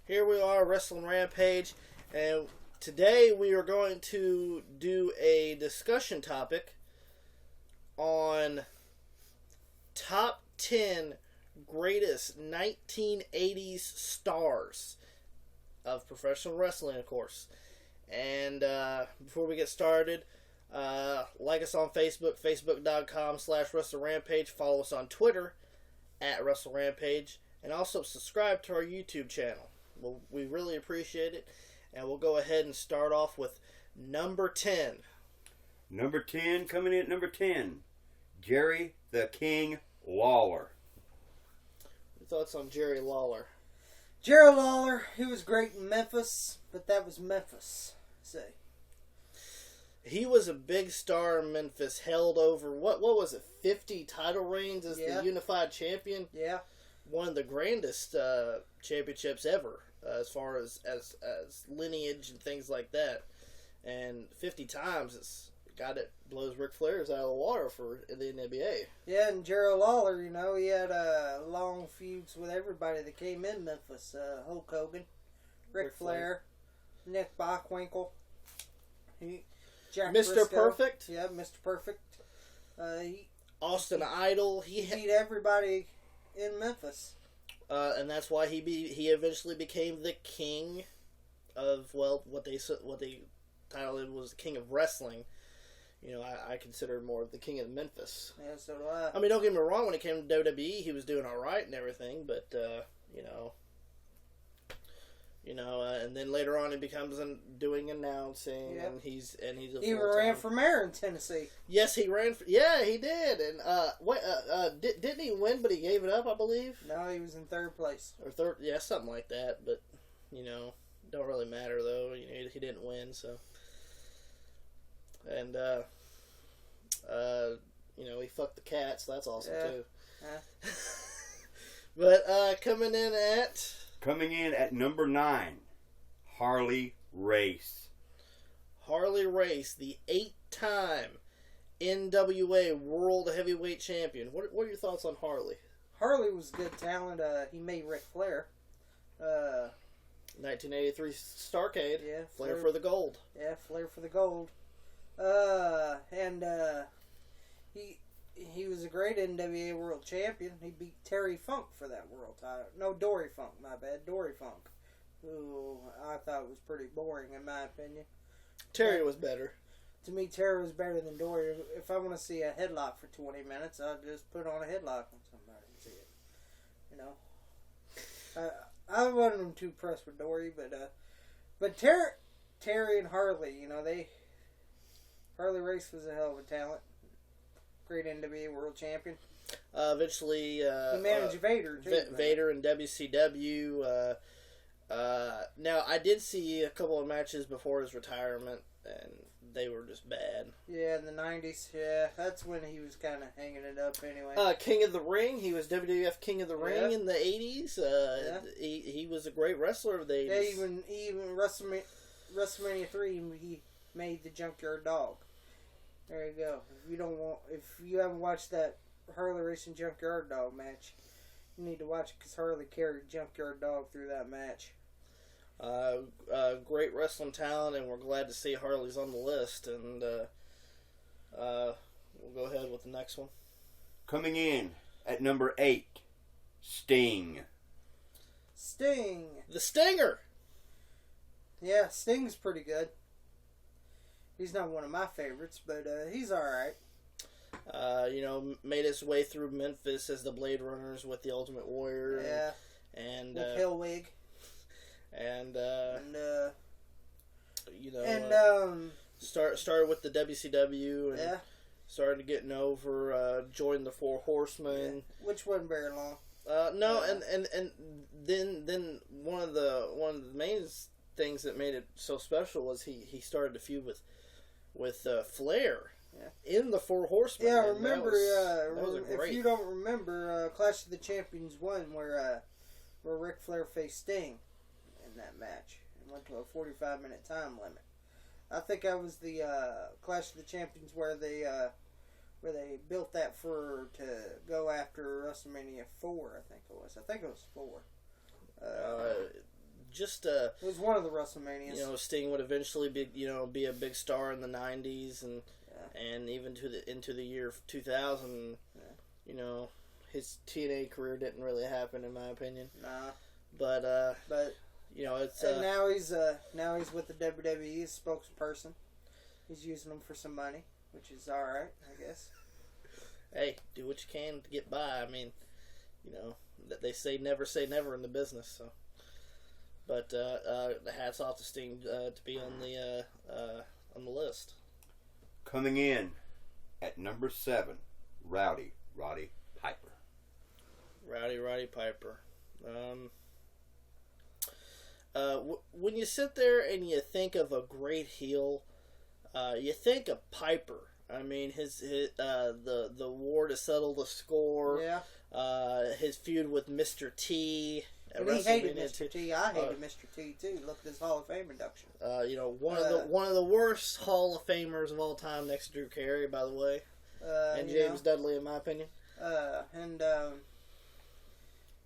Here we are, Wrestling Rampage, and today we are going to do a discussion topic on top 10 greatest 1980s stars of professional wrestling, of course. And before we get started, like us on Facebook, facebook.com/WrestleRampage. Follow us on Twitter @WrestleRampage, and also subscribe to our YouTube channel. We really appreciate it, and we'll go ahead and start off with number 10. Number 10, coming in at number 10, Jerry the King Lawler. Your thoughts on Jerry Lawler? Jerry Lawler, he was great in Memphis, but that was Memphis. Say. He was a big star in Memphis, held over, what was it, 50 title reigns as the unified champion? Yeah. One of the grandest championships ever, as far as lineage and things like that. And 50 times, it's got it blows Ric Flair's out of the water for the NWA. Yeah, and Jerry Lawler, he had long feuds with everybody that came in Memphis. Hulk Hogan, Ric Flair, Nick Bockwinkel, Jack Mr. Briscoe. Perfect. Yeah, Mr. Perfect. Austin Idol. He beat everybody in Memphis. And that's why he eventually became the king of, what they titled it was the king of wrestling. I consider him more of the king of Memphis. Yeah, so do I. I mean, don't get me wrong, when it came to WWE, he was doing all right and everything, but, and then later on he becomes doing announcing, and he's a he ran for mayor in Tennessee. Yes, he ran. He did. And didn't he win? But he gave it up, I believe. No, he was in third place or third. Yeah, something like that. But don't really matter though. He didn't win. So, and he fucked the cat. So that's awesome too. Yeah. But coming in at number 9, Harley Race. Harley Race, the 8-time NWA World Heavyweight Champion. What are your thoughts on Harley? Harley was good talent. He made Ric Flair. 1983 Starrcade. Yeah, Flair for the gold. Yeah, Flair for the gold. He was a great NWA World Champion. He beat Terry Funk for that world title. No, Dory Funk, my bad. Dory Funk. Who I thought was pretty boring, in my opinion. Terry was better. To me, Terry was better than Dory. If I want to see a headlock for 20 minutes, I'll just put on a headlock on somebody and see it. I wasn't too impressed with Dory, but Terry and Harley, Harley Race was a hell of a talent. Great NWA World Champion. Eventually, he managed Vader too. Vader in WCW. Now, I did see a couple of matches before his retirement, and they were just bad. Yeah, in the 90s. Yeah, that's when he was kind of hanging it up anyway. King of the Ring. He was WWF King of the Ring in the 80s. He was a great wrestler of the 80s. Yeah, even WrestleMania 3, he made the Junkyard Dog. There you go. If you haven't watched that Harley Race and Junkyard Dog match, you need to watch it because Harley carried Junkyard Dog through that match. Great wrestling talent, and we're glad to see Harley's on the list. And we'll go ahead with the next one. Coming in at number 8, Sting. Sting. The Stinger. Yeah, Sting's pretty good. He's not one of my favorites, but he's alright. Made his way through Memphis as the Blade Runners with the Ultimate Warrior. Yeah. And with Hellwig. Started with the WCW and started getting over, joined the Four Horsemen. Yeah. Which wasn't very long. And then one of the main things that made it so special was he started to feud with Flair in the Four Horsemen. Yeah, remember? That was great. If you don't remember, Clash of the Champions 1, where Ric Flair faced Sting in that match and went to a 45-minute time limit. I think that was the Clash of the Champions where they built that to go after WrestleMania 4. I think it was 4. just It was one of the WrestleManias. Sting would eventually be a big star in the '90s and even into the year 2000. Yeah. His TNA career didn't really happen, in my opinion. Nah. But it's and now he's with the WWE as spokesperson. He's using them for some money, which is all right, I guess. Hey, do what you can to get by. I mean, they say never in the business. So, but the hats off to Sting to be on the list. Coming in at number 7, Roddy Piper. Roddy Piper. When you sit there and you think of a great heel, you think of Piper. I mean, the war to settle the score. Yeah. His feud with Mr. T. And he hated Mr. T. I hated Mr. T too. Look at his Hall of Fame induction. One of the worst Hall of Famers of all time, next to Drew Carey, by the way, and James Dudley, in my opinion.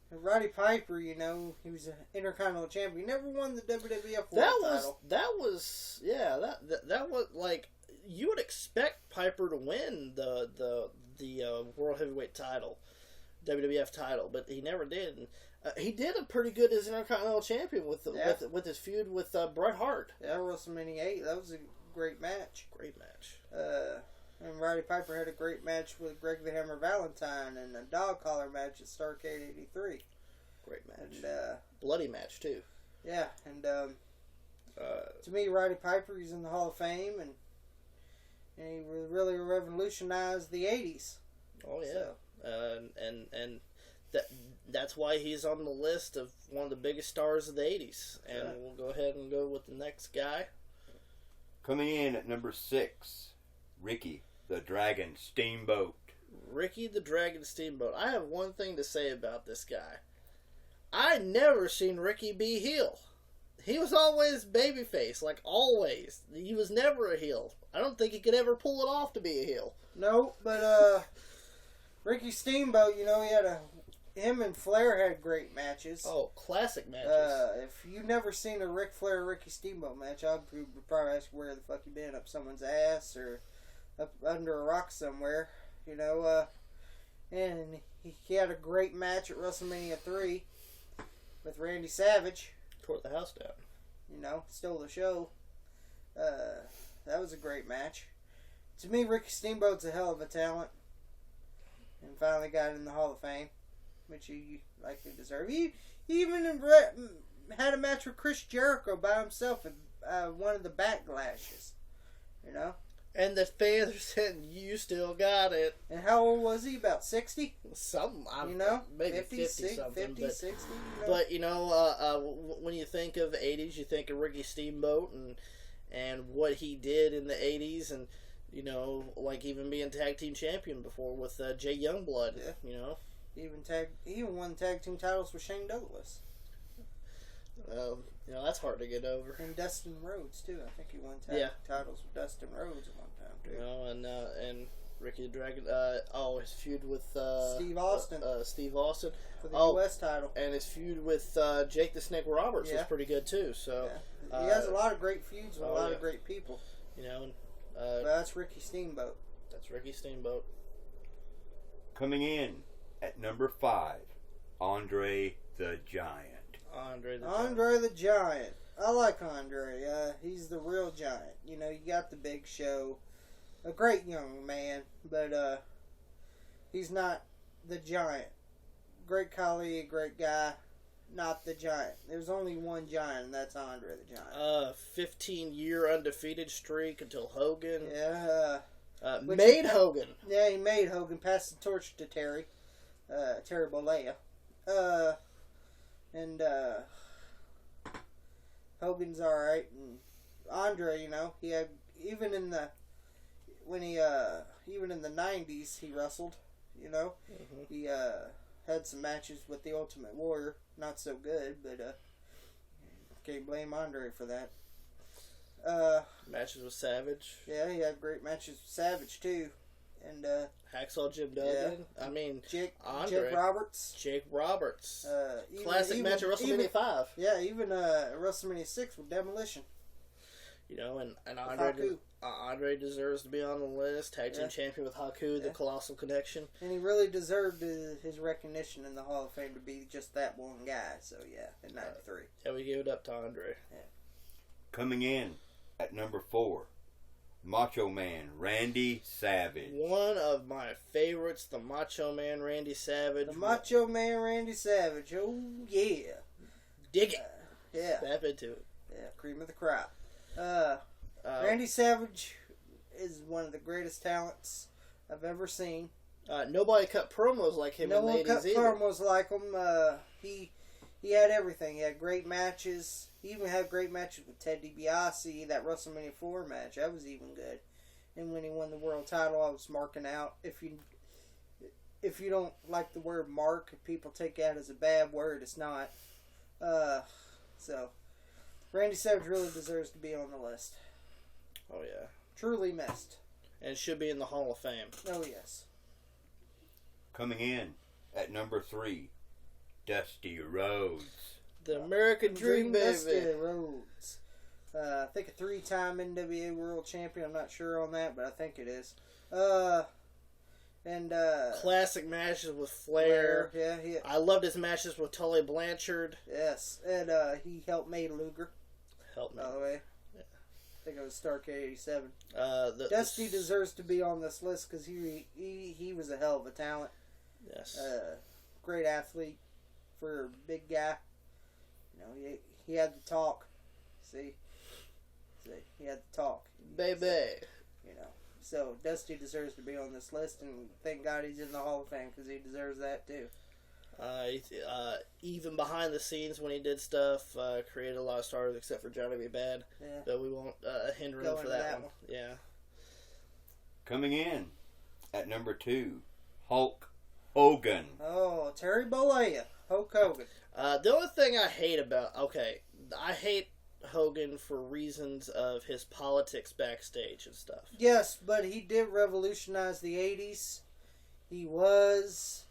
Roddy Piper, he was an Intercontinental Champion. He never won the WWF World Title. That was like, you would expect Piper to win the World Heavyweight title, WWF title, but he never did. And, he did a pretty good as Intercontinental Champion with his feud with Bret Hart. Yeah, WrestleMania 8. That was a great match. Great match. And Roddy Piper had a great match with Greg the Hammer Valentine and a dog collar match at Starrcade '83. Great match. And bloody match too. Yeah, and to me, Roddy Piper, he's in the Hall of Fame, and he really revolutionized the '80s. Oh yeah, so. That's why he's on the list of one of the biggest stars of the '80s. And we'll go ahead and go with the next guy. Coming in at number 6, Ricky the Dragon Steamboat. Ricky the Dragon Steamboat. I have one thing to say about this guy. I never seen Ricky be heel. He was always babyface, like always. He was never a heel. I don't think he could ever pull it off to be a heel. No, but Ricky Steamboat, him and Flair had great matches. Oh, classic matches. If you've never seen a Ric Flair Ricky Steamboat match, I'd probably ask where the fuck you been, up someone's ass or up under a rock somewhere, and he had a great match at WrestleMania 3 with Randy Savage. Tore the house down. Stole the show. That was a great match. To me, Ricky Steamboat's a hell of a talent, and finally got in the Hall of Fame, which he likely deserved. He even had a match with Chris Jericho by himself at one of the Backlashes, And the fans are saying, you still got it. And how old was he? About 60? Something. Maybe 50 something. 50, 60. But, when you think of the 80s, you think of Ricky Steamboat and what he did in the 80s. And, like even being tag team champion before with Jay Youngblood, Yeah. He even won tag team titles with Shane Douglas. That's hard to get over. And Dustin Rhodes, too. I think he won tag titles with Dustin Rhodes at one time, too. And Ricky the Dragon, his feud with Steve Austin. Steve Austin. For the U.S. title. And his feud with Jake the Snake Roberts was pretty good, too. So he has a lot of great feuds with a lot of great people. But that's Ricky Steamboat. That's Ricky Steamboat. Coming in at number 5, Andre the Giant. Andre the Giant. I like Andre. He's the real giant. You got the Big Show. A great young man, but he's not the giant. Great colleague, great guy. Not the giant. There's only one giant, and that's Andre the Giant. 15-year undefeated streak until Hogan. Yeah. Hogan. Yeah, he made Hogan. Passed the torch to Terry. Terry Bollea. And Hogan's alright. And Andre, he had, even in the 90s, he wrestled, Mm-hmm. He had some matches with the Ultimate Warrior. Not so good, but can't blame Andre for that. Matches with Savage. Yeah, he had great matches with Savage, too. And Hacksaw Jim Duggan. I mean, Jake Andre. Roberts. Jake Roberts. Even- Classic match at WrestleMania 5. Yeah, even WrestleMania 6 with Demolition. You know, and Haku. Andre deserves to be on the list. Tag team champion with Haku, the Colossal Connection. And he really deserved his recognition in the Hall of Fame to be just that one guy. So, yeah, in 93. Yeah, we give it up to Andre. Yeah. Coming in at number 4, Macho Man Randy Savage. One of my favorites, the Macho Man Randy Savage. The Macho Man Randy Savage. Oh, yeah. Dig it. Yeah. Step into it. Yeah, cream of the crop. Randy Savage is one of the greatest talents I've ever seen. Nobody cut promos like him No in the one 80s cut either. promos like him. He had everything. He had great matches. He even had great matches with Ted DiBiase. That WrestleMania 4 match, that was even good. And when he won the world title, I was marking out. If you don't like the word mark, people take that as a bad word. It's not. So, Randy Savage really deserves to be on the list. Oh, yeah. Truly missed. And should be in the Hall of Fame. Oh, yes. Coming in at number 3, Dusty Rhodes. The American Dream, baby. Dusty Rhodes. I think a 3-time NWA World Champion. I'm not sure on that, but I think it is. Classic matches with Flair. Yeah. I loved his matches with Tully Blanchard. Yes. And he helped May Luger, Help me. by the way. Yeah. I think it was Starrcade 87. the Dusty deserves to be on this list because he was a hell of a talent. Yes. Great athlete for a big guy. You know, he had to talk. See, he had to talk. Baby. You know, so Dusty deserves to be on this list, and thank God he's in the Hall of Fame because he deserves that too. Even behind the scenes when he did stuff, created a lot of stars except for Johnny B. Bad. Yeah. But we won't hinder Go him for into that that one. Yeah. Coming in at number 2, Hulk Hogan. Oh, Terry Bollea, Hulk Hogan. The only thing I hate about... Okay, I hate Hogan for reasons of his politics backstage and stuff. Yes, but he did revolutionize the 80s. He was...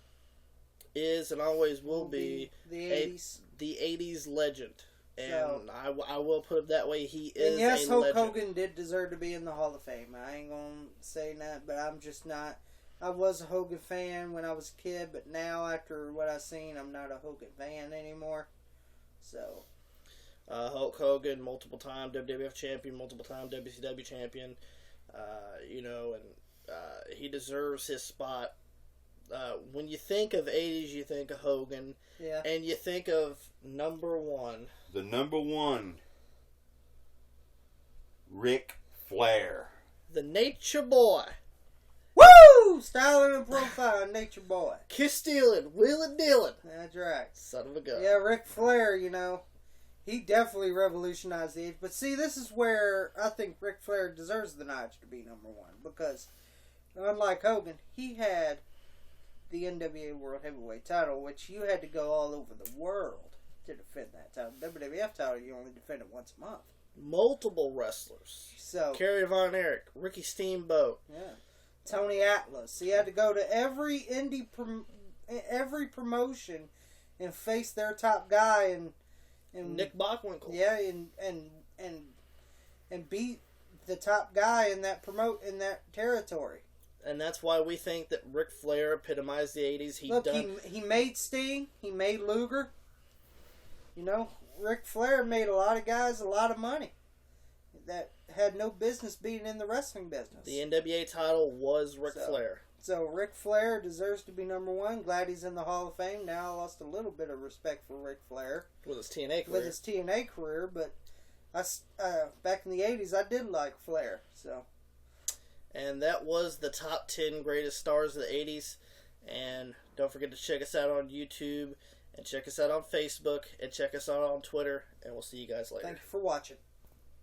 Is and always will be the 80s. the 80s legend. And So- I will put it that way. He is And yes, a Hulk legend. Hogan did deserve to be in the Hall of Fame. I ain't gonna say that, but I'm just not. I was a Hogan fan when I was a kid, but now after what I've seen, I'm not a Hogan fan anymore. So, Hulk Hogan, multiple time WWF champion, multiple time WCW champion. You know, and he deserves his spot. When you think of 80s, you think of Hogan, yeah. and you think of number 1. The number 1, Ric Flair. The Nature Boy. Woo! Styling and profile, Nature Boy. Kiss stealing, wheeling dealing. That's right. Son of a gun. Yeah, Ric Flair, you know, he definitely revolutionized the age. But see, this is where I think Ric Flair deserves the notch to be number 1. Because, unlike Hogan, he had the NWA World Heavyweight title, which you had to go all over the world to defend that title. WWF title, you only defend it once a month. Multiple wrestlers. So, Kerry Von Erich, Ricky Steamboat. yeah. Tony Atlas. He had to go to every every promotion and face their top guy and Nick Bockwinkel. yeah, and beat the top guy in that territory. And that's why we think that Ric Flair epitomized the 80s. He made Sting. He made Luger. You know, Ric Flair made a lot of guys a lot of money that had no business being in the wrestling business. The NWA title was Ric Flair. So Ric Flair deserves to be number 1. Glad he's in the Hall of Fame. Now I lost a little bit of respect for Ric Flair With his TNA career. with his TNA career, but back in the 80s I did like Flair. So. And that was the top 10 greatest stars of the 80s. And don't forget to check us out on YouTube, and check us out on Facebook, and check us out on Twitter, and we'll see you guys later. Thank you for watching.